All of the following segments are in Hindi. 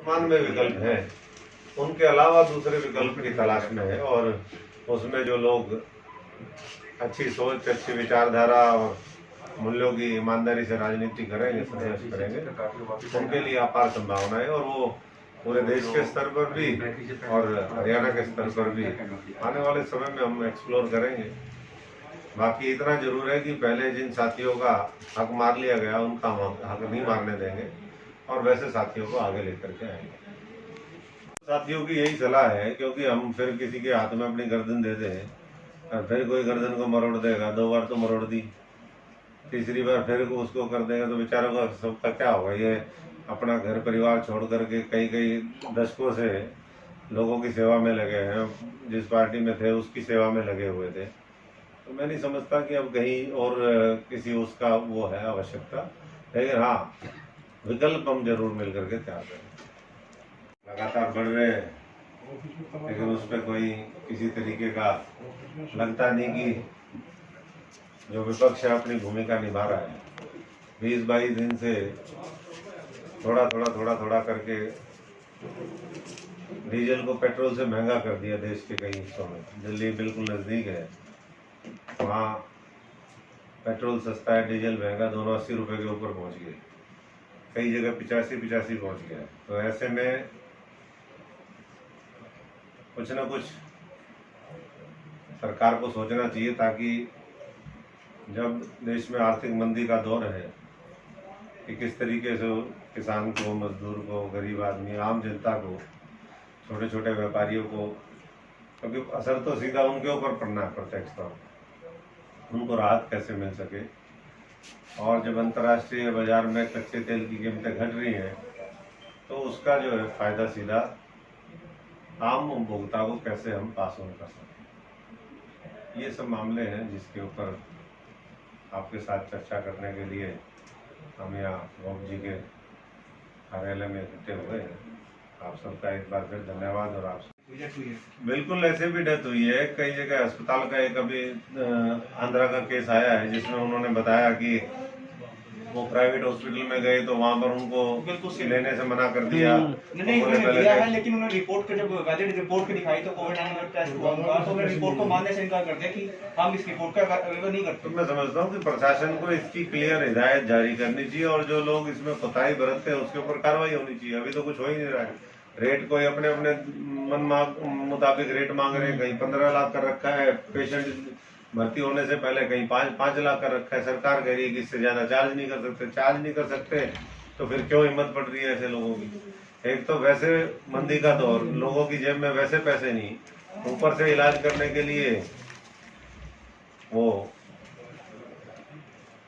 वर्तमान में विकल्प हैं, उनके अलावा दूसरे विकल्प की तलाश में है। और उसमें जो लोग अच्छी सोच, अच्छी विचारधारा और मूल्यों की ईमानदारी से राजनीति करेंगे, संघर्ष करेंगे, उनके लिए अपार संभावना है। और वो पूरे देश के स्तर पर भी और हरियाणा के स्तर पर भी आने वाले समय में हम एक्सप्लोर करेंगे। बाकी इतना जरूर है कि पहले जिन साथियों का हक मार लिया गया उनका हक नहीं मारने देंगे और वैसे साथियों को आगे लेकर के आएंगे। साथियों की यही सलाह है, क्योंकि हम फिर किसी के हाथ में अपनी गर्दन दे दें और फिर कोई गर्दन को मरोड़ देगा, 2 बार तो मरोड़ दी, तीसरी बार फिर उसको कर देगा तो बेचारों का सबका क्या होगा। ये अपना घर परिवार छोड़ करके कई कई दशकों से लोगों की सेवा में लगे हैं, जिस पार्टी में थे उसकी सेवा में लगे हुए थे। तो मैं नहीं समझता कि अब कहीं और किसी उसका वो है आवश्यकता। लेकिन हाँ, विकल्प हम जरूर मिल करके तैयार करें। लगातार बढ़ रहे हैं, लेकिन उस पर कोई किसी तरीके का लगता नहीं कि जो विपक्ष है अपनी भूमिका निभा रहा है। 20-22 दिन से थोड़ा थोड़ा करके डीजल को पेट्रोल से महंगा कर दिया देश के कई हिस्सों में। दिल्ली बिल्कुल नज़दीक है, वहाँ पेट्रोल सस्ता है, डीजल महंगा, दोनों 80 रुपये के ऊपर पहुँच गए। कई जगह 85 पहुँच गया। तो ऐसे में कुछ न कुछ सरकार को सोचना चाहिए, ताकि जब देश में आर्थिक मंदी का दौर है कि किस तरीके से किसान को, मजदूर को, गरीब आदमी, आम जनता को, छोटे छोटे व्यापारियों को, क्योंकि असर तो सीधा उनके ऊपर पड़ना है प्रत्यक्ष तौर पर, उनको राहत कैसे मिल सके। और जब अंतर्राष्ट्रीय बाजार में कच्चे तेल की कीमतें घट रही हैं तो उसका जो है फायदा सीधा आम उपभोक्ता को कैसे हम पास ऑन कर सकें। ये सब मामले हैं जिसके ऊपर आपके साथ चर्चा करने के लिए हम यहाँ गोप जी के कार्यालय में इकट्ठे हुए हैं। आप सबका एक बार फिर धन्यवाद। और आप बिल्कुल ऐसे भी डेथ हुई है कई जगह। अस्पताल का एक अभी आंध्रा का केस आया है जिसमें उन्होंने बताया कि वो प्राइवेट हॉस्पिटल में गए तो वहाँ पर उनको लेने से मना कर दिया। नहीं उन्होंने दिया है, लेकिन उन्होंने रिपोर्ट को जब वैलिड रिपोर्ट को दिखाई तो कोविड-19 टेस्ट हुआ उनका, तो उन्होंने रिपोर्ट को मानने से इनकार कर दिया कि हम इस रिपोर्ट का अवेलेबल नहीं करते। तो मैं समझता हूँ कि प्रशासन को इसकी क्लियर हिदायत जारी करनी चाहिए और जो लोग इसमें कोताही बरतते हैं उसके ऊपर कार्रवाई होनी चाहिए। अभी तो कुछ हो ही नहीं रहा है। रेट कोई अपने अपने मुताबिक रेट मांग रहे हैं। कहीं 15 लाख कर रखा है, पेशेंट भर्ती होने से पहले कहीं 5 लाख कर रखा है। सरकार कह रही है कि इससे ज्यादा चार्ज नहीं कर सकते। तो फिर क्यों हिम्मत पड़ रही है ऐसे लोगों की। एक तो वैसे मंदी का दौर, लोगों की जेब में वैसे पैसे नहीं, ऊपर से इलाज करने के लिए वो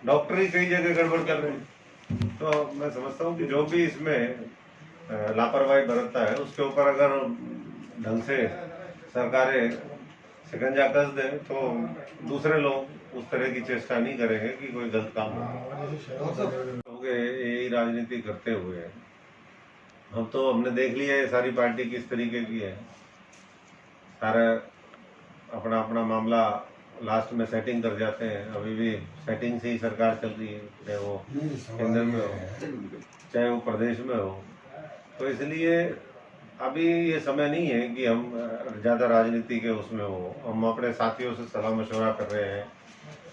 डॉक्टर ही कई जगह गड़बड़ कर रहे हैं। तो मैं समझता हूँ कि जो भी इसमें लापरवाही बरतता है उसके ऊपर अगर ढंग से सरकारें शिकंजा कस दें तो दूसरे लोग उस तरह की चेष्टा नहीं करेंगे कि कोई गलत काम हो। यही राजनीति करते हुए हम तो हमने देख लिया है सारी पार्टी किस तरीके की है। सारा अपना अपना मामला लास्ट में सेटिंग कर जाते हैं। अभी भी सेटिंग से ही सरकार चल रही है, चाहे वो केंद्र में हो चाहे वो प्रदेश में हो। तो इसलिए अभी ये समय नहीं है कि हम ज़्यादा राजनीति के उसमें हो। हम अपने साथियों से सलाह मशवरा कर रहे हैं,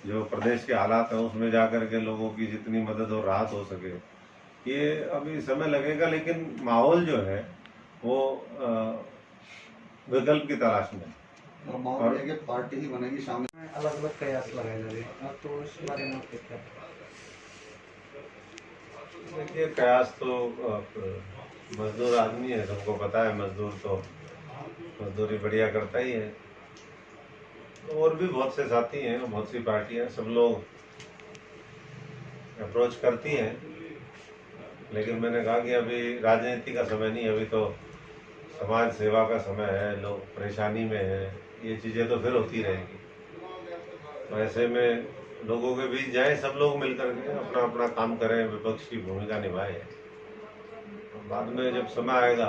जो प्रदेश के हालात हैं उसमें जाकर के लोगों की जितनी मदद और राहत हो सके। ये अभी समय लगेगा, लेकिन माहौल जो है वो विकल्प की तलाश में और पार्टी ही बनेगी शामिल। अलग अलग कयास लगाए जा रहे हैं, अब तो इस बारे में क्या? देखिए, कयास तो मजदूर आदमी है, सबको पता है। मजदूर तो मजदूरी बढ़िया करता ही है। और भी बहुत से साथी हैं, बहुत सी पार्टियां, सब लोग अप्रोच करती हैं। लेकिन मैंने कहा कि अभी राजनीति का समय नहीं, अभी तो समाज सेवा का समय है। लोग परेशानी में हैं, ये चीज़ें तो फिर होती रहेंगी। तो ऐसे में लोगों के बीच जाएं, सब लोग मिलकर के अपना अपना काम करें, विपक्ष की भूमिका निभाएं। बाद में जब समय आएगा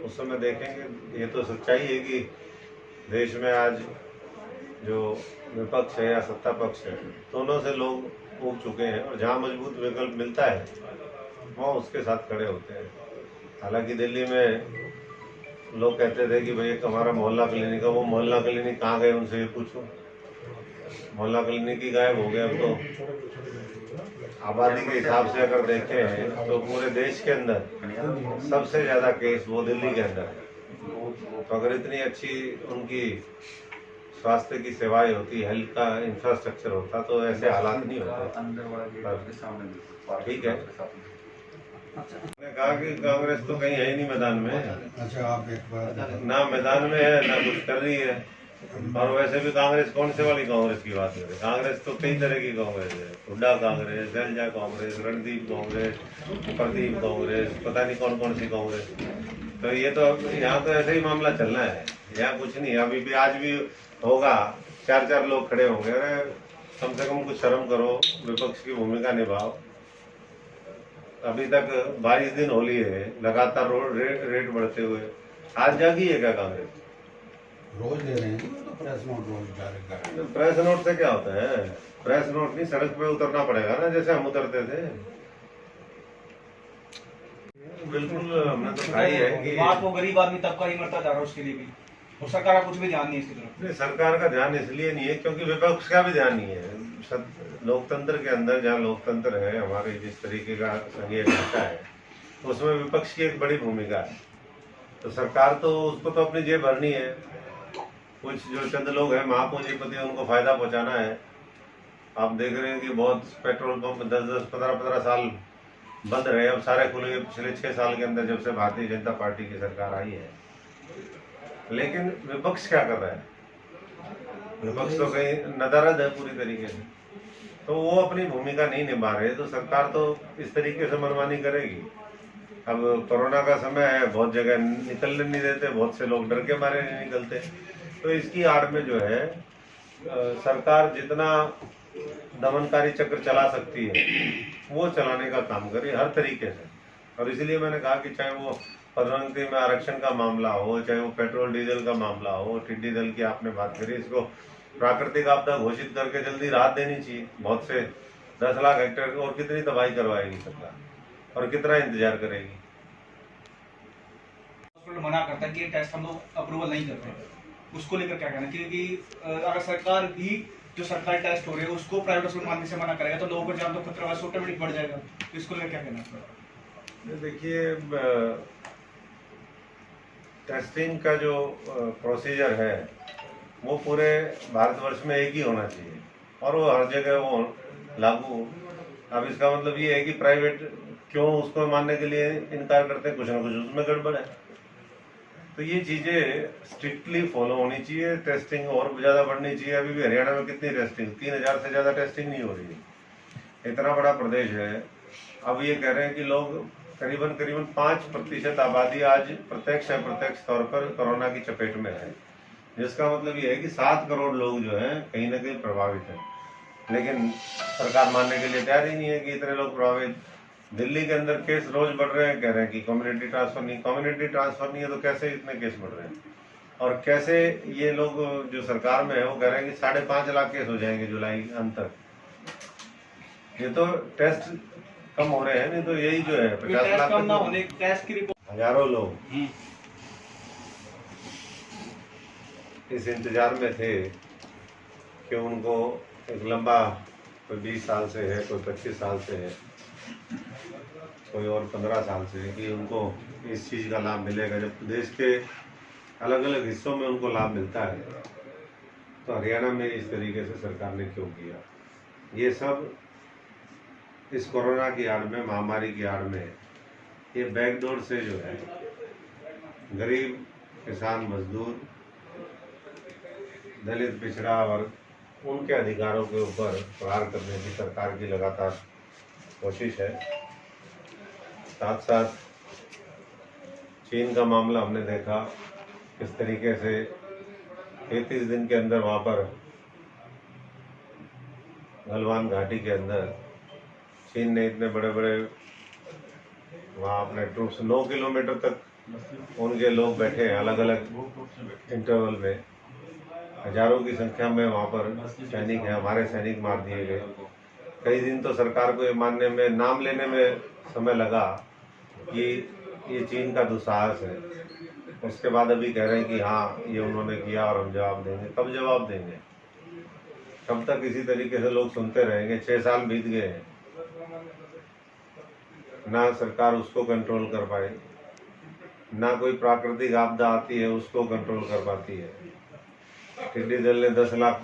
उस समय देखेंगे। ये तो सच्चाई है कि देश में आज जो विपक्ष है या सत्ता पक्ष है, दोनों से लोग उग चुके हैं और जहाँ मजबूत विकल्प मिलता है वहाँ उसके साथ खड़े होते हैं। हालांकि दिल्ली में लोग कहते थे कि भाई एक हमारा मोहल्ला क्लिनिक है, वो मोहल्ला क्लिनिक कहाँ गए उनसे ये पूछो। मोहल्ला क्लिनिक ही गायब हो गया। अब तो आबादी के हिसाब से अगर देखें तो पूरे देश के अंदर सबसे ज्यादा केस वो दिल्ली के अंदर है। तो अगर इतनी अच्छी उनकी स्वास्थ्य की सेवाएं होती, हेल्थ का इंफ्रास्ट्रक्चर होता, तो ऐसे हालात नहीं होते। ठीक है, मैंने कहा कि कांग्रेस तो कहीं है ही नहीं मैदान में। अच्छा, आप एक बार ना मैदान में है, ना कुछ कर रही है। और वैसे भी कांग्रेस कौन से वाली कांग्रेस की बात करें? कांग्रेस तो कई तरह की कांग्रेस है। हुड्डा कांग्रेस, शैलजा कांग्रेस, रणदीप कांग्रेस, प्रदीप कांग्रेस, पता नहीं कौन कौन सी कांग्रेस। तो ये तो यहाँ तो ऐसे ही मामला चलना है, यहाँ कुछ नहीं। अभी भी आज भी होगा, 4-4 लोग खड़े होंगे। अरे कम से कम कुछ शर्म करो, विपक्ष की भूमिका निभाओ। अभी तक 22 दिन होली है, लगातार रेट बढ़ते हुए। आज जागी है क्या कांग्रेस? रोज ले रहे हैं तो प्रेस नोट रोज जारी कर रहे हैं। प्रेस नोट से क्या होता है? प्रेस नोट नहीं, सड़क पे उतरना पड़ेगा ना, जैसे हम उतरते थे। बिल्कुल, हमने तो खाई है कि बात वो गरीब आदमी तबका ही मरता जा रहा है उसके लिए भी, और सरकार का कुछ भी ध्यान नहीं है इसकी तरफ। नहीं, सरकार का ध्यान इसलिए नहीं है क्योंकि विपक्ष का भी ध्यान नहीं है। लोकतंत्र के अंदर, जहाँ लोकतंत्र है, हमारे जिस तरीके का संघीय ढांचा है, उसमें विपक्ष की एक बड़ी भूमिका है। तो सरकार तो उसको तो अपनी जेब भरनी है। कुछ जो चंद लोग हैं महापूंजीपति, उनको फायदा पहुंचाना है। आप देख रहे हैं कि बहुत पेट्रोल पंप 10-10, 15-15 साल बंद रहे, अब सारे खुले पिछले 6 साल के अंदर, जब से भारतीय जनता पार्टी की सरकार आई है। लेकिन विपक्ष क्या कर रहा है? विपक्ष तो कहीं नदारद है पूरी तरीके से। तो वो अपनी भूमिका नहीं निभा रहे, तो सरकार तो इस तरीके से मनमानी करेगी। अब कोरोना का समय है, बहुत जगह निकलने नहीं देते, बहुत से लोग डर के मारे नहीं निकलते। तो इसकी आड़ में जो है सरकार जितना दमनकारी चक्र चला सकती है वो चलाने का काम करे हर तरीके से। और इसलिए मैंने कहा कि चाहे वो पदोन्नति में आरक्षण का मामला हो, चाहे वो पेट्रोल डीजल का मामला हो, टिड्डी दल की आपने बात करी, इसको प्राकृतिक आपदा घोषित करके जल्दी राहत देनी चाहिए। बहुत से 10 लाख हेक्टेयर, और कितनी तबाही करवाएगी सरकार, और कितना इंतजार करेगी? हॉस्पिटल मना करता है कि ये टेस्ट हम लोग अप्रूवल नहीं करते, उसको लेकर क्या कहना? क्योंकि अगर सरकार भी जो सरकारी टेस्ट हो रहे हैं उसको प्राइवेट हॉस्पिटल मानने से मना करेगा तो लोगों को जान तो खतरा ऑटोमेटिक बढ़ जाएगा। तो इसको लेकर क्या कहना? देखिए, टेस्टिंग का जो प्रोसीजर है वो पूरे भारतवर्ष में एक ही होना चाहिए, और वो हर जगह वो लागू। अब इसका मतलब ये है कि प्राइवेट क्यों उसको मानने के लिए इनकार करते हैं? कुछ ना कुछ उसमें गड़बड़ है। तो ये चीजें स्ट्रिक्टली फॉलो होनी चाहिए। टेस्टिंग और ज्यादा बढ़नी चाहिए। अभी भी हरियाणा में कितनी टेस्टिंग, 3000 से ज्यादा टेस्टिंग नहीं हो रही है। इतना बड़ा प्रदेश है। अब ये कह रहे हैं कि लोग करीबन 5% आबादी आज प्रत्यक्ष या अप्रत्यक्ष तौर पर कोरोना की चपेट में है, जिसका मतलब ये है कि 7 करोड़ लोग जो हैं कहीं ना कहीं प्रभावित हैं। लेकिन सरकार मानने के लिए तैयार ही नहीं है कि इतने लोग प्रभावित। दिल्ली के अंदर केस रोज बढ़ रहे हैं, कह रहे हैं कि कम्युनिटी ट्रांसफर नहीं। कम्युनिटी ट्रांसफर नहीं है तो कैसे इतने केस बढ़ रहे हैं? और कैसे ये लोग जो सरकार में है वो कह रहे हैं कि 5.5 लाख केस हो जाएंगे जुलाई अंत तक। ये तो टेस्ट कम हो रहे हैं, नहीं तो यही जो है 50 लाख कम ना होने टेस्ट की रिपोर्ट। हजारों लोग इस इंतजार में थे कि उनको एक लंबा, कोई 20 साल से है, कोई 25 साल से है, कोई और 15 साल से है, कि उनको इस चीज़ का लाभ मिलेगा। जब देश के अलग अलग हिस्सों में उनको लाभ मिलता है, तो हरियाणा में इस तरीके से सरकार ने क्यों किया? ये सब इस कोरोना की आड़ में, महामारी की आड़ में, ये बैकडोर से जो है गरीब, किसान, मजदूर, दलित, पिछड़ा वर्ग, उनके अधिकारों के ऊपर प्रहार करने की सरकार की लगातार कोशिश है। साथ साथ चीन का मामला हमने देखा, किस तरीके से 33 दिन के अंदर वहाँ पर गलवान घाटी के अंदर चीन ने इतने बड़े बड़े वहाँ अपने ट्रूप्स 9 किलोमीटर तक उनके लोग बैठे हैं अलग अलग इंटरवल में। हजारों की संख्या में वहाँ पर सैनिक हैं, हमारे सैनिक मार दिए गए। कई दिन तो सरकार को ये मानने में, नाम लेने में समय लगा कि ये चीन का दुस्साहस है। उसके बाद अभी कह रहे हैं कि हाँ ये उन्होंने किया और हम जवाब देंगे। कब जवाब देंगे? कब तक इसी तरीके से लोग सुनते रहेंगे? 6 साल बीत गए हैं, ना सरकार उसको कंट्रोल कर पाई, ना कोई प्राकृतिक आपदा आती है उसको कंट्रोल कर पाती है। टिड्डी दल ने 10 लाख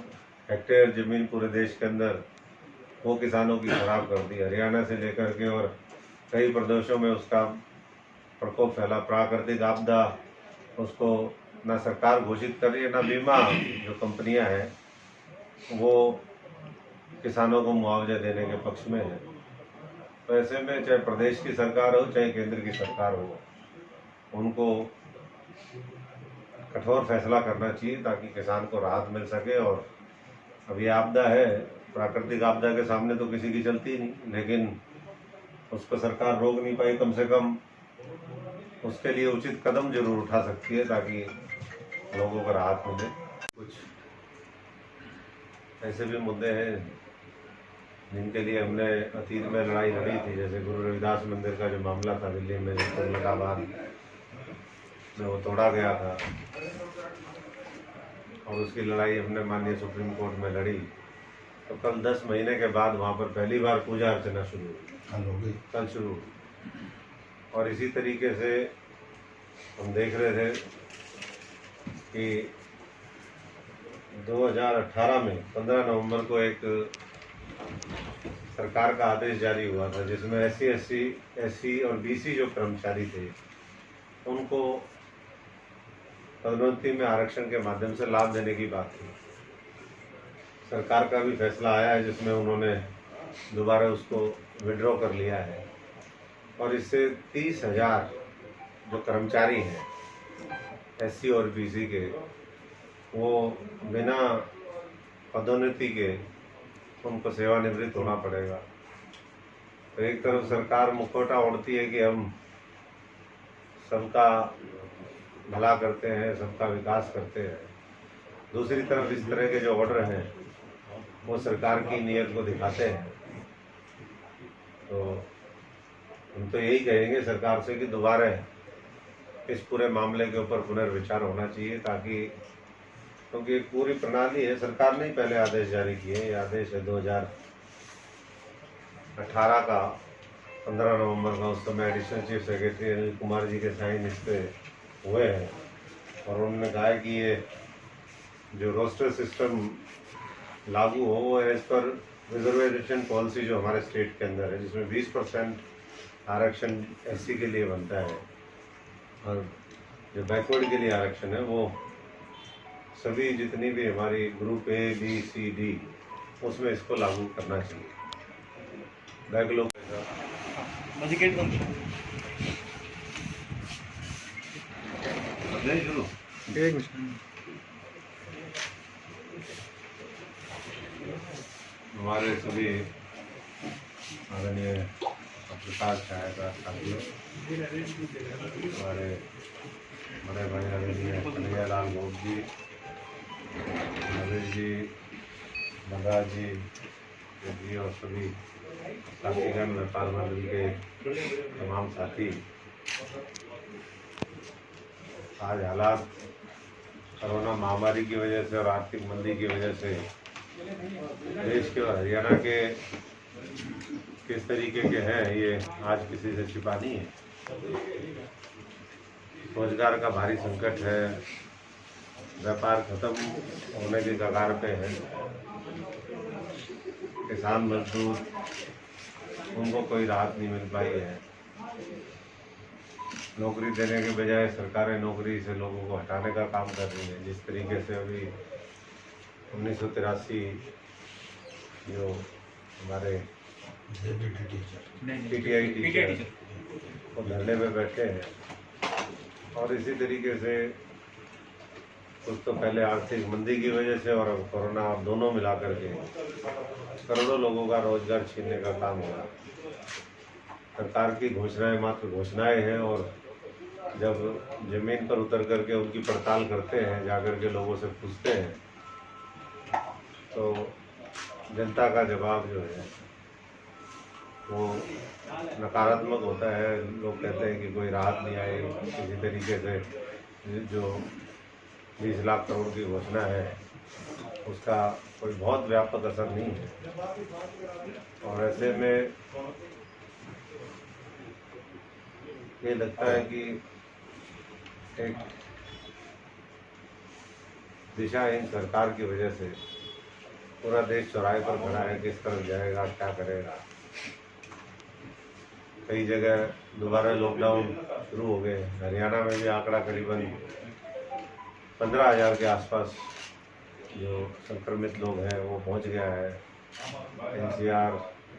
हेक्टेयर जमीन पूरे देश के अंदर वो किसानों की खराब कर दी। हरियाणा से लेकर के और कई प्रदेशों में उसका प्रकोप फैला। प्राकृतिक आपदा उसको ना सरकार घोषित कर रही है, ना बीमा जो कंपनियां हैं वो किसानों को मुआवजा देने के पक्ष में है। तो ऐसे में चाहे प्रदेश की सरकार हो चाहे केंद्र की सरकार हो, उनको कठोर फैसला करना चाहिए ताकि किसान को राहत मिल सके। और अब ये आपदा है, प्राकृतिक आपदा के सामने तो किसी की चलती नहीं, लेकिन उसको सरकार रोक नहीं पाई। कम से कम उसके लिए उचित कदम जरूर उठा सकती है ताकि लोगों को राहत मिले। कुछ ऐसे भी मुद्दे हैं जिनके लिए हमने अतीत में लड़ाई लड़ी थी, जैसे गुरु रविदास मंदिर का जो मामला था दिल्ली में, जो तुगलकाबाद में वो तोड़ा गया था और उसकी लड़ाई हमने माननीय सुप्रीम कोर्ट में लड़ी। तो कल 10 महीने के बाद वहाँ पर पहली बार पूजा अर्चना शुरू हुई, कल शुरू हुई। और इसी तरीके से हम देख रहे थे कि 2018 में 15 नवंबर को एक सरकार का आदेश जारी हुआ था जिसमें SC और BC जो कर्मचारी थे उनको पदोन्नति में आरक्षण के माध्यम से लाभ देने की बात थी। सरकार का भी फैसला आया है जिसमें उन्होंने दोबारा उसको विड्रॉ कर लिया है और इससे 30,000 जो कर्मचारी हैं SC और BC के, वो बिना पदोन्नति के उनको सेवानिवृत्त होना पड़ेगा। तो एक तरफ सरकार मुखौटा ओढ़ती है कि हम सबका भला करते हैं, सबका विकास करते हैं, दूसरी तरफ इस तरह के जो ऑर्डर हैं वो सरकार की नीयत को दिखाते हैं। तो हम तो यही कहेंगे सरकार से कि दोबारा इस पूरे मामले के ऊपर पुनर्विचार होना चाहिए, ताकि क्योंकि एक पूरी प्रणाली है। सरकार ने पहले आदेश जारी किए, ये आदेश है 2018 का 15 नवंबर का। उस समय additional chief secretary Anil Kumar ji के साइन इस पे हुए हैं और उन्होंने कहा है कि ये जो रोस्टर सिस्टम लागू हो वो एज पर रिजर्वेशन पॉलिसी जो हमारे स्टेट के अंदर है, जिसमें 20% आरक्षण SC के लिए बनता है और जो बैकवर्ड के लिए आरक्षण है वो सभी जितनी भी हमारी group A, B, C, D उसमें इसको लागू करना चाहिए। बैकलॉग बजट बंद शुरू हमारे सभी आदरणीय प्रसाद छायाकार साथियों, हमारे बड़े भाई आदरणीय कन्हैया लाल घोष जी, नरेश जी, नगराज जी और सभी साथीगण, व्यापार मंडल के तमाम साथी, आज हालात कोरोना महामारी की वजह से और आर्थिक मंदी की वजह से देश के और हरियाणा के किस तरीके के हैं ये आज किसी से छिपा नहीं है। रोजगार का भारी संकट है, व्यापार खत्म होने के कगार पे है, किसान मजदूर उनको कोई राहत नहीं मिल पाई है। नौकरी देने के बजाय सरकारें नौकरी से लोगों को हटाने का काम कर रही है। जिस तरीके से अभी 1983 जो हमारे PTI टीचर वो धरने में बैठे हैं और इसी तरीके से कुछ तो पहले आर्थिक मंदी की वजह से और अब कोरोना, दोनों मिला करके करोड़ों लोगों का रोजगार छीनने का काम हो रहा है। सरकार की घोषणाएं मात्र घोषणाएं हैं और जब जमीन पर उतर करके उनकी पड़ताल करते हैं, जाकर के लोगों से पूछते हैं, तो जनता का जवाब जो है वो नकारात्मक होता है। लोग कहते हैं कि कोई राहत नहीं आई किसी तरीके से। जो 20 लाख करोड़ की घोषणा है उसका कोई बहुत व्यापक असर नहीं है। और ऐसे में ये लगता है कि एक दिशाहीन सरकार की वजह से पूरा देश चौराहे पर खड़ा है, किस तरफ जाएगा, क्या करेगा। कई जगह दोबारा लॉकडाउन शुरू हो गए। हरियाणा में भी आंकड़ा करीबन 15,000 के आसपास जो संक्रमित लोग हैं वो पहुंच गया है। NCR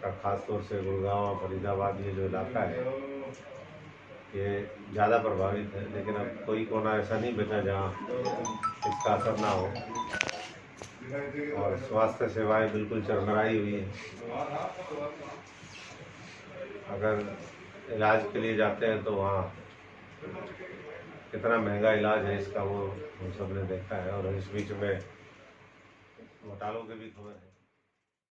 का खास तौर से गुड़गांव, फरीदाबाद ये जो इलाका है ये ज़्यादा प्रभावित है। लेकिन अब कोई कोना ऐसा नहीं बचा जहाँ इसका असर ना हो। और स्वास्थ्य सेवाएं बिल्कुल चरमराई हुई है। अगर इलाज के लिए जाते हैं तो वहाँ कितना महंगा इलाज है इसका वो हम सब ने देखा है। और इस बीच में घोटालों की भी खबर है।